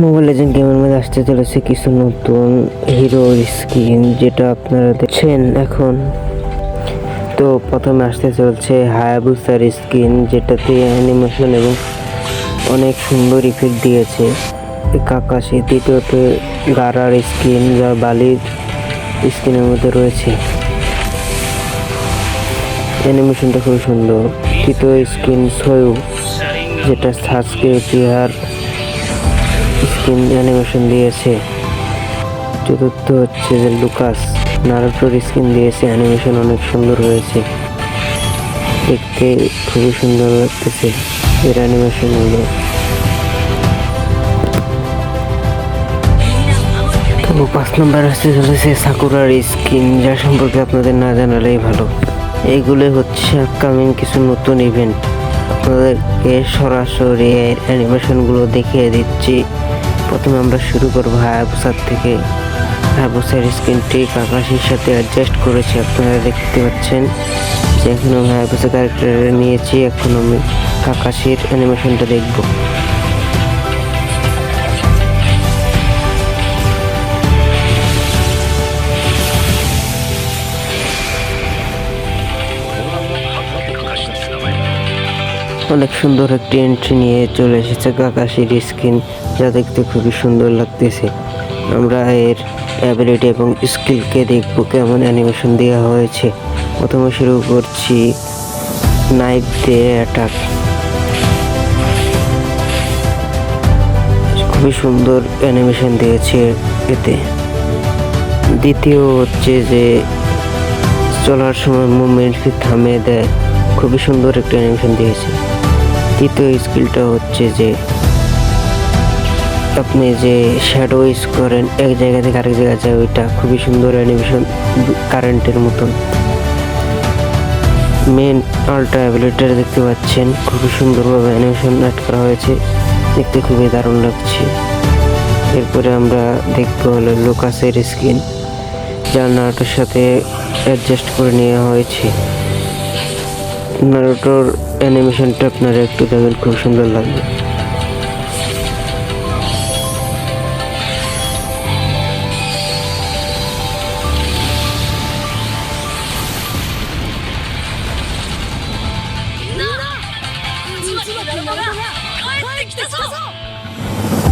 Mobile legend গেমের মধ্যে আসতে চলেছে কিছু নতুন হিরো স্কিন, যেটা আপনারা দেখছেন এখন। তো প্রথমে আসতে চলছে হায়াবুসার স্কিন, যেটাতে অ্যানিমেশন এবং অনেক সুন্দর ইফেক্ট দিয়েছে কাকাশি। দ্বিতীয়ত গারার স্কিন, যা বালির স্কিনের মধ্যে রয়েছে, অ্যানিমেশনটা খুব সুন্দর। তৃতীয় স্কিন সোয়ু, যেটা সাসকে চিহার স্কিন অ্যানিমেশন দিয়েছে। চতুর্থ হচ্ছে যে লুকাস, নারুটোর স্কিন দিয়েছে, অ্যানিমেশন অনেক সুন্দর হয়েছে, দেখতে খুবই সুন্দর লাগতেছে এর অ্যানিমেশনগুলো। তো 5 নম্বর আসতে চলেছে সাকুরার স্কিন, যা সম্পর্কে আপনাদের না জানালেই ভালো। এইগুলো হচ্ছে আপকামিং কিছু নতুন ইভেন্ট, আপনাদেরকে সরাসরি এর অ্যানিমেশনগুলো দেখিয়ে দিচ্ছি। প্রথমে আমরা শুরু করবো হায়াবুসার থেকে। হায়াবুসার স্ক্রিনটি কাকাশির সাথে অ্যাডজাস্ট করেছি, আপনারা দেখতে পাচ্ছেন যে এখন আমি হায়াবুসা ক্যারেক্টার নিয়েছি। এখন আমি কাকাশির অ্যানিমেশনটা দেখব। অনেক সুন্দর একটি এন্ট্রি নিয়ে চলে এসেছে কাকাশির স্কিন, যা দেখতে খুবই সুন্দর লাগতেছে। আমরা এর অ্যাবিলিটি এবং স্কিলকে দেখব কেমন অ্যানিমেশন দেওয়া হয়েছে। প্রথমে শুরু করছি নাইফ দিয়ে অ্যাটাক, খুবই সুন্দর অ্যানিমেশন দিয়েছে এতে। দ্বিতীয় হচ্ছে যে চলার সময় মুভমেন্টকে থামিয়ে দেয়, খুবই সুন্দর একটা অ্যানিমেশন দিয়েছে। তৃতীয় স্কিলটা হচ্ছে যে আপনি যে শ্যাডো ইউজ করেন এক জায়গা থেকে আরেক জায়গায় যায়, ওইটা খুবই সুন্দর অ্যানিমেশন, কারেন্টের মতন। মেন আল্ট্রা অ্যাবিলিটি দেখতে পাচ্ছেন, খুবই সুন্দরভাবে অ্যানিমেশন অ্যাড করা হয়েছে, দেখতে খুবই দারুণ লাগছে। এরপরে আমরা দেখবো হলো লুকাসের স্কিন, যা নারুটোর সাথে অ্যাডজাস্ট করে নেওয়া হয়েছে। নারুটোর অ্যানিমেশনটা আপনারা একটু দেখবেন, খুব সুন্দর লাগবে।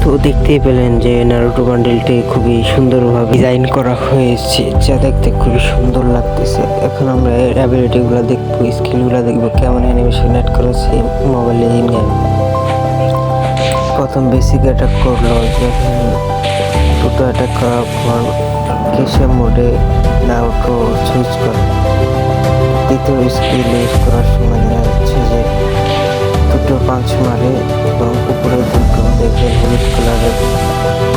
তো দেখতেই পেলেন যে নারুটো বান্ডেলটি খুবই সুন্দরভাবে ডিজাইন করা হয়েছে, যা দেখতে খুবই সুন্দর লাগতেছে। এখন আমরা এর অ্যাবিলিটিগুলো দেখবো, স্কিলগুলো দেখবো কেমন অ্যানিমেশন অ্যাড করেছে মোবাইল লেজেন্ড গেম। প্রথম বেসিক অ্যাটাক করলো, যেখানে দুটো অ্যাটাক করার পর কেশে মোডে নারুটো সুইচ করে। দ্বিতীয় স্কিল ইউজ করার সময় দেখা যাচ্ছে যে দুটো পাঁচ মারে এবং উপরে দুটো দেখে হলুদ কালারের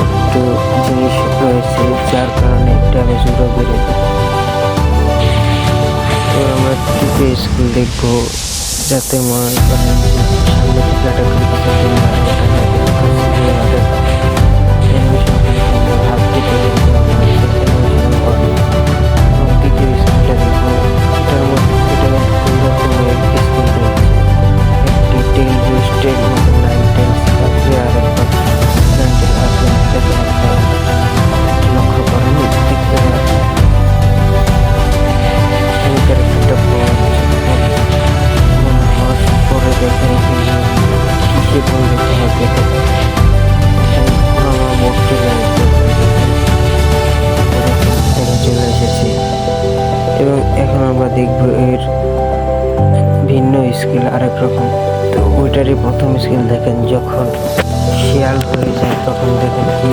একটু জিনিস রয়েছে, যার কারণে ড্যামেজগুলো বেড়ে যায়। তো আমরা তৃতীয় স্কিল দেখবো, যাতে মনে করেন যে সামনে থেকে অ্যাটাক করতে এবং এখন আমরা দেখবো এর ভিন্ন স্কিল আরেক রকম। তো ওইটারই প্রথম স্কিল দেখেন, যখন শিয়াল হয়ে যায় তখন দেখেন কি